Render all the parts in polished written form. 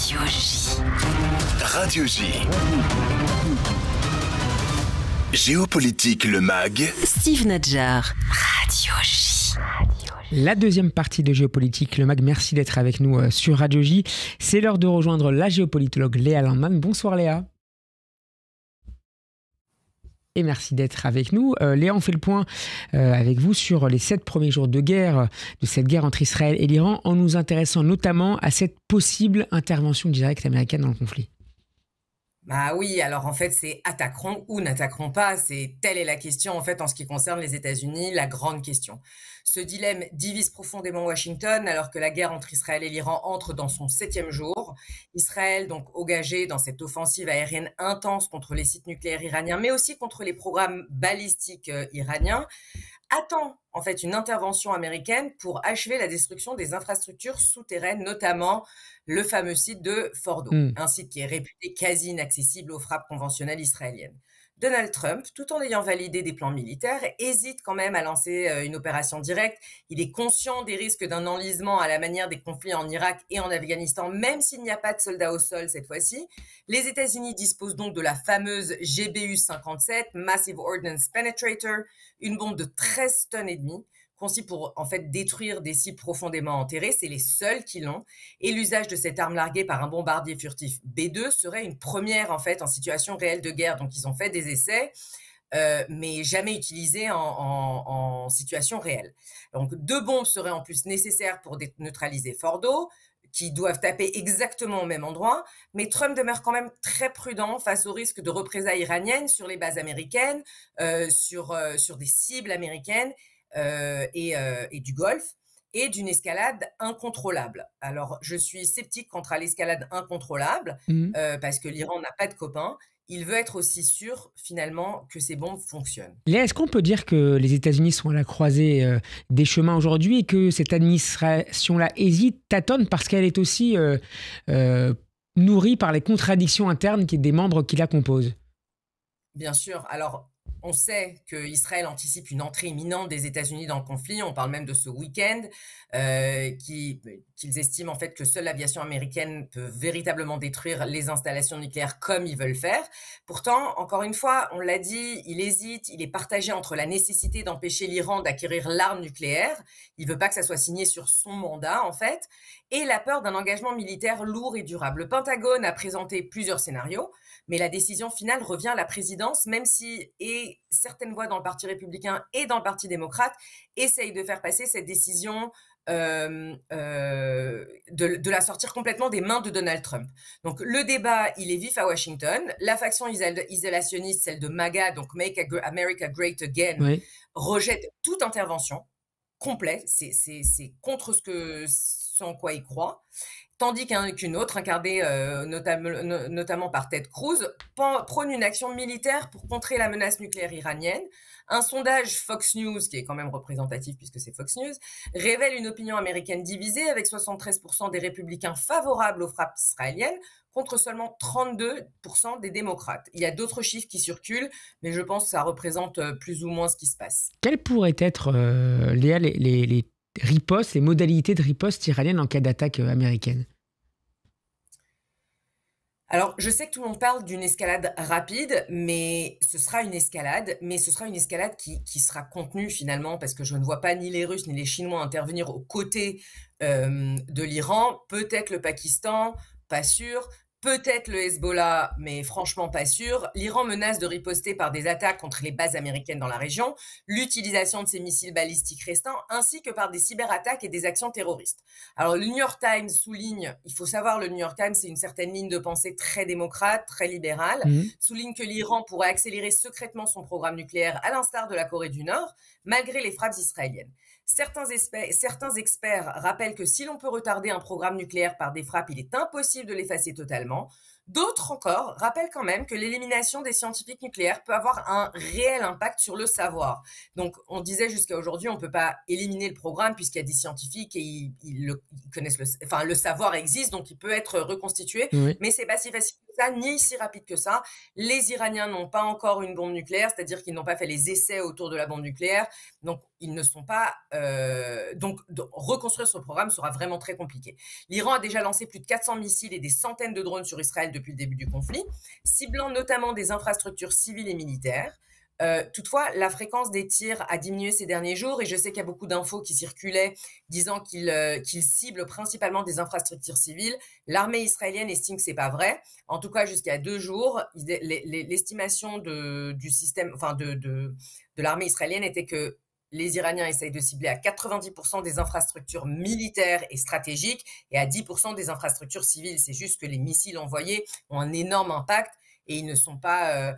Radio J. Radio J. Géopolitique, le MAG. Steve Nadjar. Radio J. La deuxième partie de Géopolitique, le MAG, merci d'être avec nous sur Radio J. C'est l'heure de rejoindre la géopolitologue Léa Landman. Bonsoir Léa. Et merci d'être avec nous. Léa, on fait le point avec vous sur les 7 premiers jours de cette guerre entre Israël et l'Iran, en nous intéressant notamment à cette possible intervention directe américaine dans le conflit. Bah oui, alors en fait, c'est attaqueront ou n'attaqueront pas. Telle est la question en fait en ce qui concerne les États-Unis, la grande question. Ce dilemme divise profondément Washington alors que la guerre entre Israël et l'Iran entre dans son 7e jour. Israël, donc engagé dans cette offensive aérienne intense contre les sites nucléaires iraniens, mais aussi contre les programmes balistiques iraniens, attend en fait une intervention américaine pour achever la destruction des infrastructures souterraines, notamment le fameux site de Fordo, un site qui est réputé quasi inaccessible aux frappes conventionnelles israéliennes. Donald Trump, tout en ayant validé des plans militaires, hésite quand même à lancer une opération directe. Il est conscient des risques d'un enlisement à la manière des conflits en Irak et en Afghanistan, même s'il n'y a pas de soldats au sol cette fois-ci. Les États-Unis disposent donc de la fameuse GBU-57, Massive Ordnance Penetrator, une bombe de 13 tonnes et demie, conçue pour en fait détruire des cibles profondément enterrées. C'est les seuls qui l'ont. Et l'usage de cette arme larguée par un bombardier furtif B-2 serait une première en fait en situation réelle de guerre. Donc ils ont fait des essais, mais jamais utilisés en situation réelle. Donc 2 bombes seraient en plus nécessaires pour neutraliser Fordo, qui doivent taper exactement au même endroit, mais Trump demeure quand même très prudent face au risque de représailles iraniennes sur les bases américaines, sur des cibles américaines, et du Golfe, et d'une escalade incontrôlable. Alors, je suis sceptique quant à l'escalade incontrôlable, parce que l'Iran n'a pas de copains. Il veut être aussi sûr, finalement, que ces bombes fonctionnent. Léa, est-ce qu'on peut dire que les États-Unis sont à la croisée des chemins aujourd'hui et que cette administration-là hésite, tâtonne, parce qu'elle est aussi nourrie par les contradictions internes des membres qui la composent? Bien sûr. Alors, on sait qu'Israël anticipe une entrée imminente des États-Unis dans le conflit. On parle même de ce week-end, qu'ils estiment en fait que seule l'aviation américaine peut véritablement détruire les installations nucléaires comme ils veulent faire. Pourtant, encore une fois, on l'a dit, il hésite, il est partagé entre la nécessité d'empêcher l'Iran d'acquérir l'arme nucléaire, il veut pas que ça soit signé sur son mandat en fait, et la peur d'un engagement militaire lourd et durable. Le Pentagone a présenté plusieurs scénarios, mais la décision finale revient à la présidence, même si certaines voix dans le Parti républicain et dans le Parti démocrate essayent de faire passer cette décision, de la sortir complètement des mains de Donald Trump. Donc le débat, il est vif à Washington. La faction isolationniste, celle de MAGA, donc Make America Great Again, oui, rejette toute intervention complète. C'est contre ce en quoi il croit. Tandis qu'une autre, incarnée notamment par Ted Cruz, prône une action militaire pour contrer la menace nucléaire iranienne. Un sondage Fox News, qui est quand même représentatif puisque c'est Fox News, révèle une opinion américaine divisée avec 73% des républicains favorables aux frappes israéliennes contre seulement 32% des démocrates. Il y a d'autres chiffres qui circulent, mais je pense que ça représente plus ou moins ce qui se passe. Quelles pourraient être, Léa, les ripostes, les modalités de riposte iranienne en cas d'attaque américaine? Alors, je sais que tout le monde parle d'une escalade rapide, mais ce sera une escalade qui sera contenue finalement, parce que je ne vois pas ni les Russes ni les Chinois intervenir aux côtés de l'Iran. Peut-être le Pakistan, pas sûr. Peut-être le Hezbollah, mais franchement pas sûr. L'Iran menace de riposter par des attaques contre les bases américaines dans la région, l'utilisation de ses missiles balistiques restants, ainsi que par des cyberattaques et des actions terroristes. Alors le New York Times souligne, il faut savoir, le New York Times, c'est une certaine ligne de pensée très démocrate, très libérale, souligne que l'Iran pourrait accélérer secrètement son programme nucléaire à l'instar de la Corée du Nord, malgré les frappes israéliennes. Certains experts rappellent que si l'on peut retarder un programme nucléaire par des frappes, il est impossible de l'effacer totalement. D'autres encore rappellent quand même que l'élimination des scientifiques nucléaires peut avoir un réel impact sur le savoir. Donc, on disait jusqu'à aujourd'hui, on ne peut pas éliminer le programme puisqu'il y a des scientifiques et ils connaissent le savoir existe, donc il peut être reconstitué. Oui. Mais c'est pas si facile que ça, ni si rapide que ça. Les Iraniens n'ont pas encore une bombe nucléaire, c'est-à-dire qu'ils n'ont pas fait les essais autour de la bombe nucléaire. Donc, ils ne sont pas. Donc, reconstruire ce programme sera vraiment très compliqué. L'Iran a déjà lancé plus de 400 missiles et des centaines de drones sur Israël depuis le début du conflit, ciblant notamment des infrastructures civiles et militaires. Toutefois, la fréquence des tirs a diminué ces derniers jours et je sais qu'il y a beaucoup d'infos qui circulaient disant qu'ils ciblent principalement des infrastructures civiles. L'armée israélienne estime que c'est pas vrai. En tout cas, jusqu'à 2 jours, l'estimation du système, de l'armée israélienne était que les Iraniens essayent de cibler à 90% des infrastructures militaires et stratégiques et à 10% des infrastructures civiles. C'est juste que les missiles envoyés ont un énorme impact et ils ne sont pas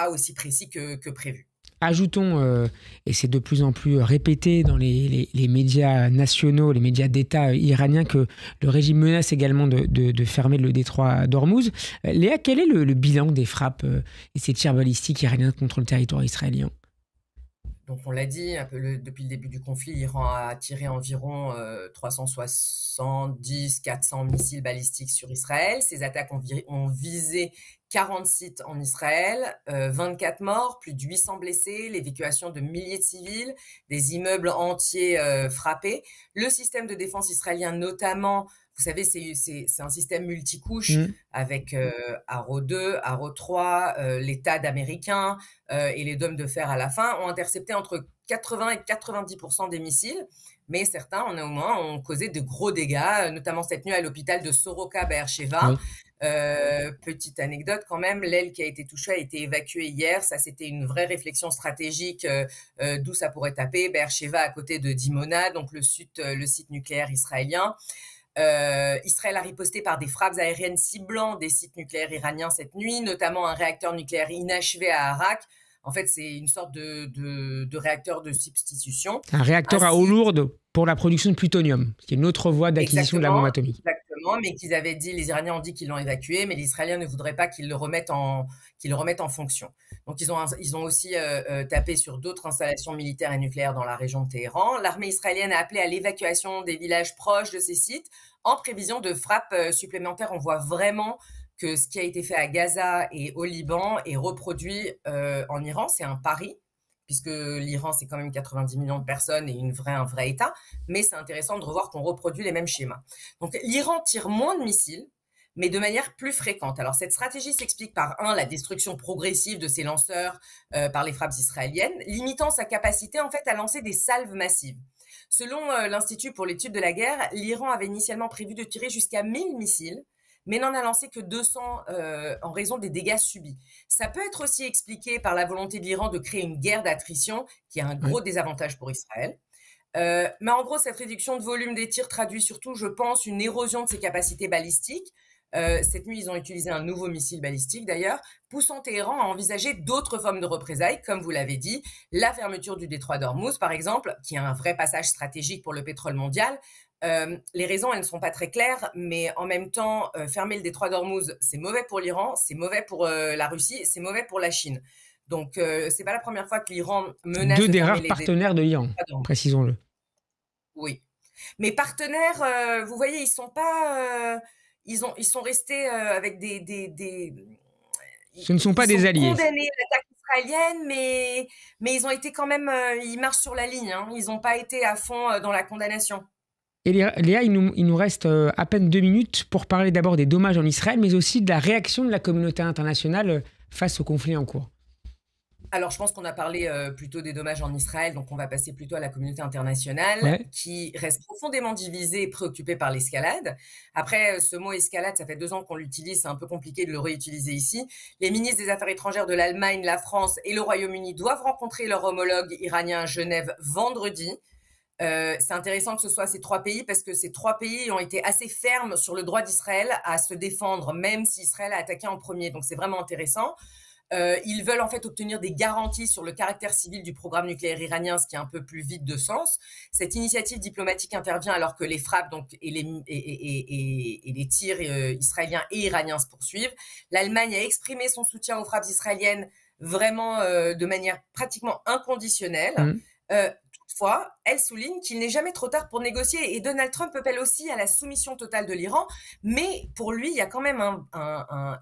aussi précis que prévu. Ajoutons, et c'est de plus en plus répété dans les médias nationaux, les médias d'État iraniens, que le régime menace également de fermer le détroit d'Ormuz. Léa, quel est le bilan des frappes et ces tirs balistiques iraniens contre le territoire israélien ? Donc on l'a dit, depuis le début du conflit, l'Iran a tiré environ 370-400 missiles balistiques sur Israël. Ces attaques ont visé 40 sites en Israël, 24 morts, plus de 800 blessés, l'évacuation de milliers de civils, des immeubles entiers frappés. Le système de défense israélien notamment, vous savez, c'est un système multicouche avec Arrow 2, Arrow 3, les THAAD américains et les dômes de fer à la fin, ont intercepté entre 80 et 90% des missiles, mais certains, ont causé de gros dégâts, notamment cette nuit à l'hôpital de Soroka Be'er-Sheva. Oui. Petite anecdote quand même, l'aile qui a été touchée a été évacuée hier. Ça, c'était une vraie réflexion stratégique d'où ça pourrait taper. Be'er-Sheva à côté de Dimona, donc le site nucléaire israélien. Israël a riposté par des frappes aériennes ciblant des sites nucléaires iraniens cette nuit, notamment un réacteur nucléaire inachevé à Arak. En fait, c'est une sorte de réacteur de substitution. Un réacteur à eau lourde pour la production de plutonium, qui est une autre voie d'acquisition de la bombe atomique. Exactement, mais qu'ils avaient dit, les Iraniens ont dit qu'ils l'ont évacué, mais les Israéliens ne voudraient pas qu'ils le remettent en fonction. Donc, ils ont aussi tapé sur d'autres installations militaires et nucléaires dans la région de Téhéran. L'armée israélienne a appelé à l'évacuation des villages proches de ces sites en prévision de frappes supplémentaires. On voit vraiment que ce qui a été fait à Gaza et au Liban est reproduit en Iran. C'est un pari, puisque l'Iran, c'est quand même 90 millions de personnes et un vrai État. Mais c'est intéressant de revoir qu'on reproduit les mêmes schémas. Donc, l'Iran tire moins de missiles, mais de manière plus fréquente. Alors, cette stratégie s'explique par, la destruction progressive de ces lanceurs par les frappes israéliennes, limitant sa capacité, en fait, à lancer des salves massives. Selon l'Institut pour l'étude de la guerre, l'Iran avait initialement prévu de tirer jusqu'à 1000 missiles, mais n'en a lancé que 200 en raison des dégâts subis. Ça peut être aussi expliqué par la volonté de l'Iran de créer une guerre d'attrition, qui a un gros désavantage pour Israël. Mais en gros, cette réduction de volume des tirs traduit surtout, je pense, une érosion de ses capacités balistiques. Cette nuit, ils ont utilisé un nouveau missile balistique d'ailleurs, poussant Téhéran à envisager d'autres formes de représailles, comme vous l'avez dit, la fermeture du détroit d'Ormuz par exemple, qui est un vrai passage stratégique pour le pétrole mondial. Les raisons, elles ne sont pas très claires, mais en même temps, fermer le détroit d'Ormuz, c'est mauvais pour l'Iran, c'est mauvais pour la Russie, c'est mauvais pour la Chine. Donc, c'est pas la première fois que l'Iran menace. Deux des rares partenaires de l'Iran, précisons-le. Oui, mais partenaires, vous voyez, ils sont pas. Ils sont restés avec Ce ne sont pas des alliés. Ils ont condamné l'attaque israélienne, mais ils ont été quand même. Ils marchent sur la ligne. Ils n'ont pas été à fond dans la condamnation. Et Léa, il nous reste à peine 2 minutes pour parler d'abord des dommages en Israël, mais aussi de la réaction de la communauté internationale face au conflit en cours. Alors, je pense qu'on a parlé plutôt des dommages en Israël, donc on va passer plutôt à la communauté internationale, qui reste profondément divisée et préoccupée par l'escalade. Après, ce mot escalade, ça fait 2 ans qu'on l'utilise, c'est un peu compliqué de le réutiliser ici. Les ministres des Affaires étrangères de l'Allemagne, la France et le Royaume-Uni doivent rencontrer leur homologue iranien à Genève vendredi. C'est intéressant que ce soit ces 3 pays parce que ces 3 pays ont été assez fermes sur le droit d'Israël à se défendre, même si Israël a attaqué en premier. Donc, c'est vraiment intéressant. Ils veulent en fait obtenir des garanties sur le caractère civil du programme nucléaire iranien, ce qui est un peu plus vide de sens. Cette initiative diplomatique intervient alors que les frappes et les tirs israéliens et iraniens se poursuivent. L'Allemagne a exprimé son soutien aux frappes israéliennes vraiment de manière pratiquement inconditionnelle. Toutefois, elle souligne qu'il n'est jamais trop tard pour négocier et Donald Trump appelle aussi à la soumission totale de l'Iran, mais pour lui, il y a quand même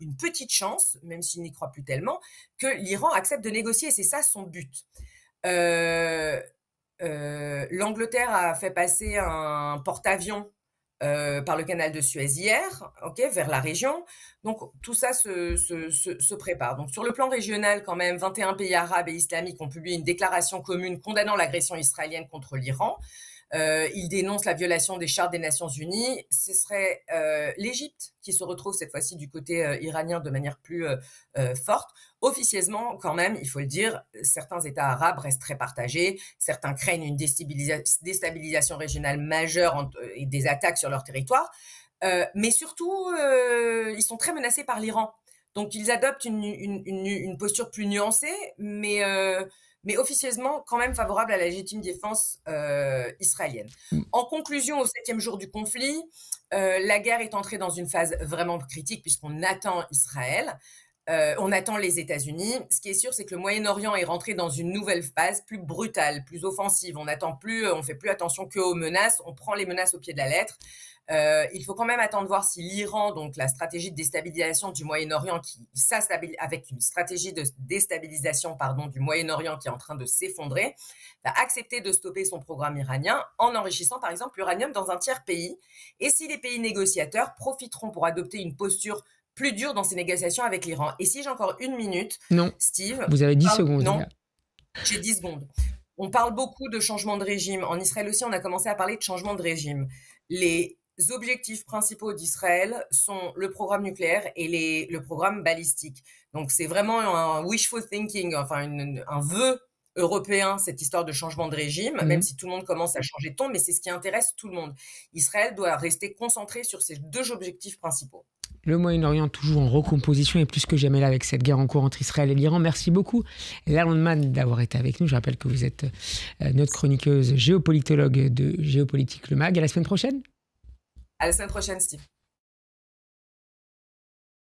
une petite chance, même s'il n'y croit plus tellement, que l'Iran accepte de négocier et c'est ça son but. L'Angleterre a fait passer un porte-avions par le canal de Suez hier, vers la région. Donc, tout ça se prépare. Donc, sur le plan régional, quand même, 21 pays arabes et islamiques ont publié une déclaration commune condamnant l'agression israélienne contre l'Iran. Ils dénoncent la violation des chartes des Nations Unies. Ce serait l'Égypte qui se retrouve cette fois-ci du côté iranien de manière plus forte. Officieusement, quand même, il faut le dire, certains États arabes restent très partagés. Certains craignent une déstabilisation régionale majeure et des attaques sur leur territoire. Mais surtout, ils sont très menacés par l'Iran. Donc, ils adoptent une posture plus nuancée, mais officieusement quand même favorable à la légitime défense israélienne. En conclusion, au 7e jour du conflit, la guerre est entrée dans une phase vraiment critique puisqu'on attend Israël. On attend les États-Unis. Ce qui est sûr, c'est que le Moyen-Orient est rentré dans une nouvelle phase plus brutale, plus offensive. On fait plus attention qu'aux menaces. On prend les menaces au pied de la lettre. Il faut quand même attendre voir si l'Iran, donc la stratégie de déstabilisation du Moyen-Orient, avec une stratégie de déstabilisation du Moyen-Orient qui est en train de s'effondrer, va accepter de stopper son programme iranien en enrichissant par exemple l'uranium dans un tiers pays. Et si les pays négociateurs profiteront pour adopter une posture plus dure dans ces négociations avec l'Iran. Et si j'ai encore 1 minute, non. Steve... Vous avez 10 secondes. Non, j'ai 10 secondes. On parle beaucoup de changement de régime. En Israël aussi, on a commencé à parler de changement de régime. Les objectifs principaux d'Israël sont le programme nucléaire et le programme balistique. Donc, c'est vraiment un wishful thinking, enfin un vœu européen, cette histoire de changement de régime, même si tout le monde commence à changer de ton, mais c'est ce qui intéresse tout le monde. Israël doit rester concentré sur ces 2 objectifs principaux. Le Moyen-Orient toujours en recomposition et plus que jamais là avec cette guerre en cours entre Israël et l'Iran. Merci beaucoup, Léa Landman, d'avoir été avec nous. Je rappelle que vous êtes notre chroniqueuse géopolitologue de Géopolitique le Mag. À la semaine prochaine. À la semaine prochaine, Steve.